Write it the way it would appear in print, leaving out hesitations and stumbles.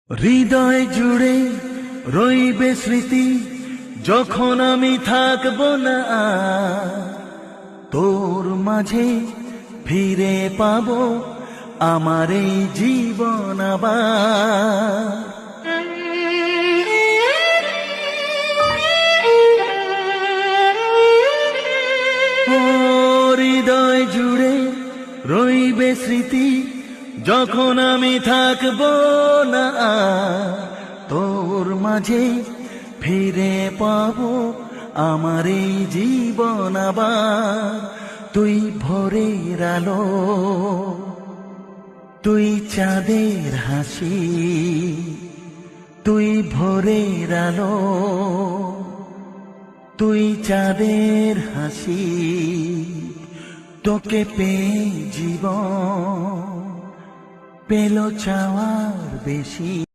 হৃদয় জুড়ে রইবে স্মৃতি যখন আমি থাকব না আর। তোর মাঝে ফিরে পাবো আমার এই জীবন আবার। ও হৃদয় জুড়ে রইবে স্মৃতি যখন আমি থাকব না আর। তোর মাঝে ফিরে পাবো আমার এই জীবন আবার। তুই ভোরের আলো, তুই চাঁদের হাসি, তুই ভোরের আলো, তুই চাঁদের হাসি। তোকে পেয়ে জীবন পেল চাওয়ার বেশি।